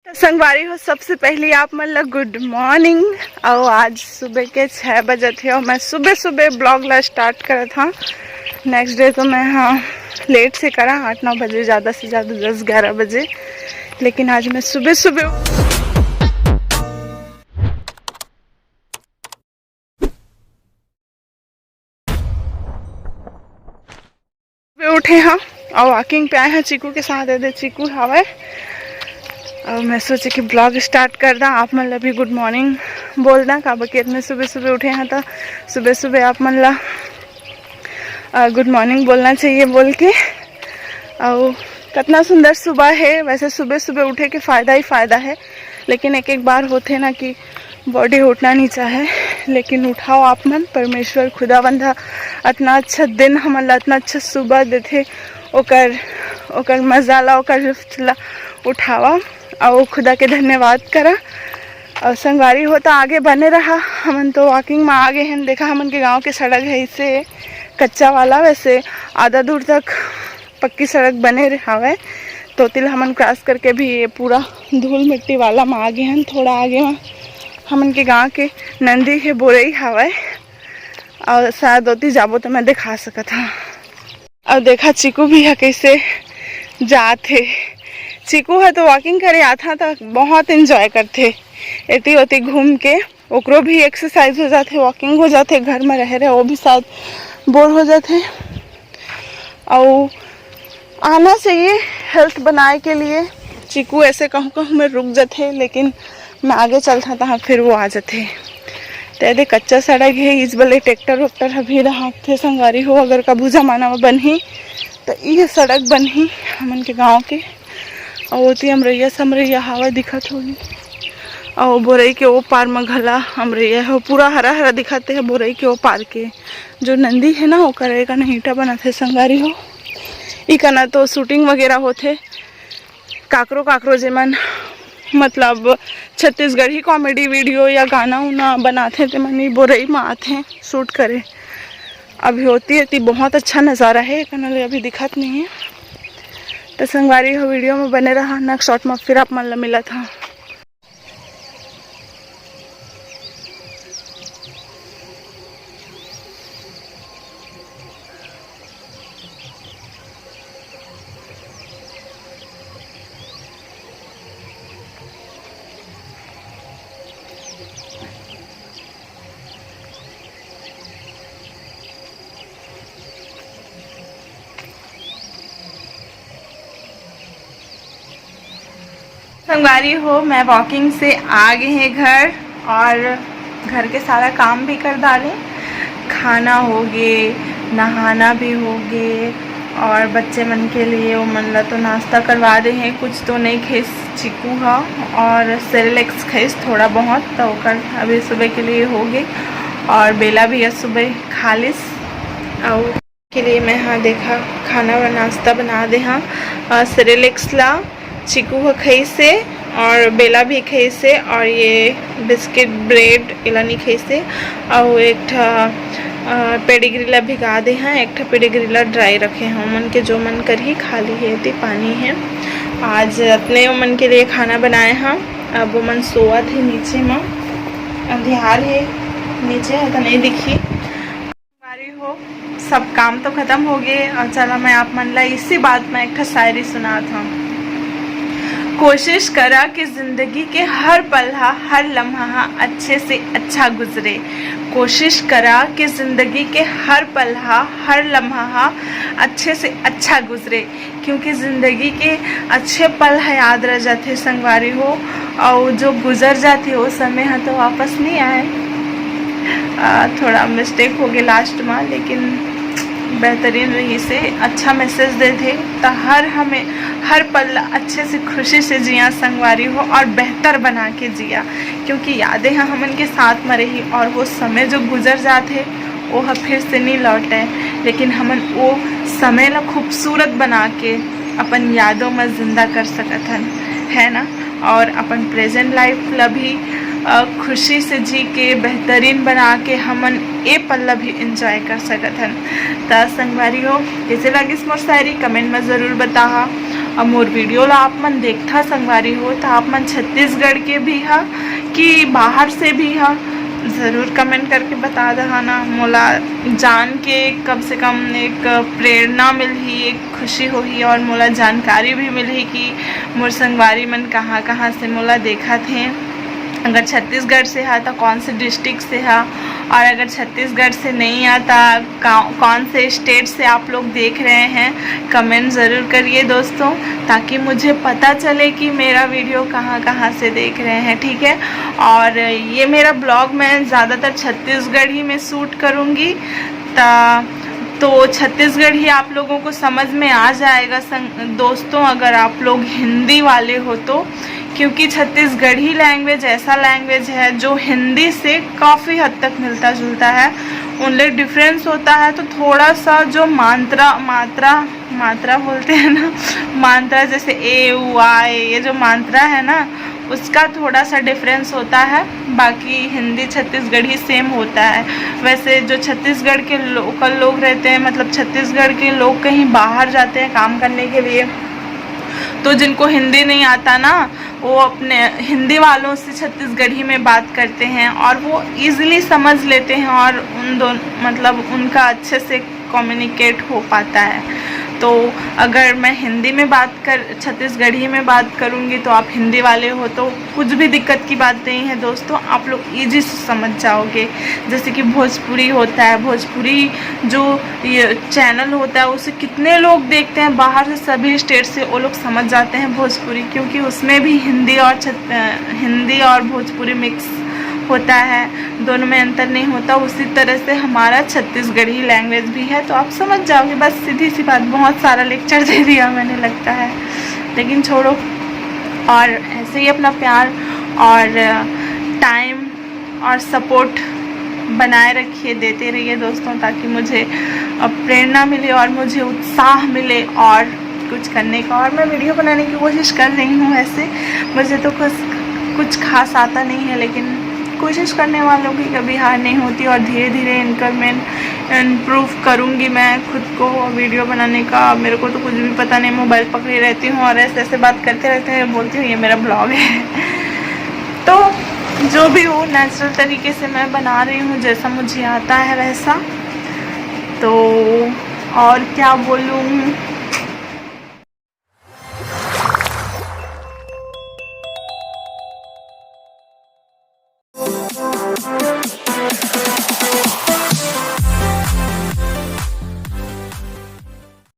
संगवारी हो, सबसे पहले आप मतलब गुड मॉर्निंग। और आज सुबह के 6 बजे थे और मैं सुबह सुबह ब्लॉग ला स्टार्ट करा था। नेक्स्ट डे तो मैं लेट से करा, 8-9 बजे, ज़्यादा से ज़्यादा 10-11 बजे। लेकिन आज मैं सुबह सुबह उठे हैं और वॉकिंग पे आए हैं चीकू के साथ। दे चीकू हवा। और मैं सोचे कि ब्लॉग स्टार्ट कर दा, आप मतलब भी गुड मॉर्निंग बोल दा का बकेट में सुबह सुबह उठे हैं तो सुबह सुबह आप मतलब गुड मॉर्निंग बोलना चाहिए बोल के। और कितना सुंदर सुबह है। वैसे सुबह सुबह उठे के फ़ायदा ही फ़ायदा है, लेकिन एक एक बार होते ना कि बॉडी उठना नहीं चाहे, लेकिन उठाओ आप मन। परमेश्वर खुदावंदा इतना अच्छा दिन हमारा, इतना अच्छा सुबह देते, ओकर मजा ला, ओकर लुत्फ ला उठावा और खुदा के धन्यवाद करा। और संगवारी हो तो आगे बने रहा। हमन तो वॉकिंग में आगे हैं। देखा हमन के गांव के सड़क है इसे कच्चा वाला, वैसे आधा दूर तक पक्की सड़क बने रहा। तो तिल हमन क्रॉस करके भी ये पूरा धूल मिट्टी वाला में आगे हैं। थोड़ा आगे में हमन के गांव के नंदी है बोरई हवा। और शायद होती जाबो तो मैं दिखा सका था। और देखा चीकू भी है कैसे जाते। चीकू है तो वॉकिंग करे आता तो बहुत इंजॉय करते, एती ओती घूम के। ओकरो भी एक्सरसाइज हो जाते, वॉकिंग हो जाते। घर में रह रहे वो भी शायद बोर हो जाते। और आना चाहिए हेल्थ बनाए के लिए। चीकू ऐसे कहूँ कहूँ में रुक जाते, लेकिन मैं आगे चलता था फिर वो आ जाते। तो कच्चा सड़क है, इस बले ट्रैक्टर वैक्टर अभी रहा थे संगवारी हो। अगर कबू जमाना में बनी तो ये सड़क बनी हमन के गाँव के। और होती अमरैया समरैया हवा दिखत होगी। और बोरई के वो पार में घला अमरैया है, पूरा हरा हरा दिखाते है। बोरई के वो पार के जो नंदी है ना, वो करे का ईंटा बनाते संगवारी हो। इकना तो शूटिंग वगैरह होते। काकरो काकरो जेमन मतलब छत्तीसगढ़ी कॉमेडी वीडियो या गाना उना बनाते थे, मनी बोरई में आते शूट करे। अभी होती है बहुत अच्छा नज़ारा है। इकना अभी दिखत नहीं है। तो संगवारी हो, वीडियो में बने रहा। नेक्स्ट शॉट में फिर आप मन मिला था। संगवारी हो, मैं वॉकिंग से आ गए हैं घर और घर के सारा काम भी कर डाले। खाना हो गए, नहाना भी हो गए। और बच्चे मन के लिए वो मन ला तो नाश्ता करवा दे हैं। कुछ तो नहीं खेस चिकू हा और सेरेलेक्स खेस थोड़ा बहुत, तो कर अभी सुबह के लिए हो गए। और बेला भी है सुबह खा लिस। और के लिए मैं हाँ देखा खाना व नाश्ता बना दे। हाँ सेरेलेक्स ला चिकू खाई से और बेला भी खाई से। और ये बिस्किट ब्रेड इला नहीं खाई से। और एक पेडिग्री ला भिगा दे हैं। एक पेडिग्री ला ड्राई रखे हैं। मन के जो मन कर ही खाली है ते पानी है। आज अपने मन के लिए खाना बनाए हैं। अब वो मन सोआ थे नीचे में, अंधियार है नीचे है तो नहीं दिखी हो। सब काम तो खत्म हो गए। और चला मैं आप मन ला इसी बात में एक शायरी सुना था। कोशिश करा कि जिंदगी के हर पलहा हर लम्हा अच्छे से अच्छा गुजरे। कोशिश करा कि जिंदगी के हर पलहा हर लम्हा अच्छे से अच्छा गुजरे, क्योंकि ज़िंदगी के अच्छे पल है याद रह जाते संगवारी हो। और जो गुजर जाती वो समय है तो वापस नहीं आए। थोड़ा मिस्टेक हो गया लास्ट में, लेकिन बेहतरीन रही से अच्छा मैसेज दे थे। तो हमें हर पल अच्छे से खुशी से जिया संगवारी हो और बेहतर बना के जिया, क्योंकि यादें हैं हमन के साथ में रही। और वो समय जो गुजर जाते वो फिर से नहीं लौटे, लेकिन हमन वो समय ला खूबसूरत बना के अपन यादों में जिंदा कर सकत हन, है ना। और अपन प्रेजेंट लाइफ ला भी खुशी से जी के बेहतरीन बना के हमन ए पल भी इंजॉय कर सकत हन। तो संगवारी हो, कैसे लगी मोर शायरी कमेंट में ज़रूर बताहा। अब मोर वीडियो ला आप मन देखता संगवारी हो तो आप मन छत्तीसगढ़ के भी हा कि बाहर से भी हा, ज़रूर कमेंट करके बता दहाना। मोला जान के कम से कम एक प्रेरणा मिलही, एक खुशी होही और मोला जानकारी भी मिलही कि मोर संगवारी मन कहाँ कहाँ से मोला देखा थे। अगर छत्तीसगढ़ से है तो कौन से डिस्ट्रिक्ट से है, और अगर छत्तीसगढ़ से नहीं आता कौन से स्टेट से आप लोग देख रहे हैं, कमेंट ज़रूर करिए दोस्तों, ताकि मुझे पता चले कि मेरा वीडियो कहाँ कहाँ से देख रहे हैं, ठीक है। और ये मेरा ब्लॉग मैं ज़्यादातर छत्तीसगढ़ ही में शूट करूँगी, तो छत्तीसगढ़ ही आप लोगों को समझ में आ जाएगा दोस्तों, अगर आप लोग हिंदी वाले हो तो, क्योंकि छत्तीसगढ़ी लैंग्वेज ऐसा लैंग्वेज है जो हिंदी से काफ़ी हद तक मिलता जुलता है। उनमें डिफरेंस होता है तो थोड़ा सा जो मात्रा बोलते हैं ना, मात्रा जैसे ए उ आई, ये जो मात्रा है ना उसका थोड़ा सा डिफरेंस होता है, बाकी हिंदी छत्तीसगढ़ी सेम होता है। वैसे जो छत्तीसगढ़ के लोकल लोग रहते हैं, मतलब छत्तीसगढ़ के लोग कहीं बाहर जाते हैं काम करने के लिए, तो जिनको हिंदी नहीं आता ना, वो अपने हिंदी वालों से छत्तीसगढ़ी में बात करते हैं और वो इजीली समझ लेते हैं और मतलब उनका अच्छे से कम्युनिकेट हो पाता है। तो अगर मैं हिंदी में छत्तीसगढ़ी में बात करूँगी तो आप हिंदी वाले हो तो कुछ भी दिक्कत की बात नहीं है दोस्तों, आप लोग ईजी से समझ जाओगे। जैसे कि भोजपुरी होता है, भोजपुरी जो ये चैनल होता है उसे कितने लोग देखते हैं बाहर से, सभी स्टेट से, वो लोग समझ जाते हैं भोजपुरी, क्योंकि उसमें भी हिंदी और भोजपुरी मिक्स होता है, दोनों में अंतर नहीं होता। उसी तरह से हमारा छत्तीसगढ़ी लैंग्वेज भी है, तो आप समझ जाओगे। बस सीधी सी बात, बहुत सारा लेक्चर दे दिया मैंने लगता है, लेकिन छोड़ो। और ऐसे ही अपना प्यार और टाइम और सपोर्ट बनाए रखिए, देते रहिए दोस्तों, ताकि मुझे प्रेरणा मिले और मुझे उत्साह मिले और कुछ करने का। और मैं वीडियो बनाने की कोशिश कर रही हूँ। वैसे मुझे तो कुछ खास आता नहीं है, लेकिन कोशिश करने वालों की कभी हार नहीं होती, और धीरे धीरे इम्प्रूव करूँगी मैं खुद को वीडियो बनाने का। मेरे को तो कुछ भी पता नहीं, मोबाइल पकड़ी रहती हूँ और ऐसे बात करते रहते हैं, बोलती हूँ ये मेरा ब्लॉग है। तो जो भी हो, नेचुरल तरीके से मैं बना रही हूँ, जैसा मुझे आता है वैसा। तो और क्या बोलूँ,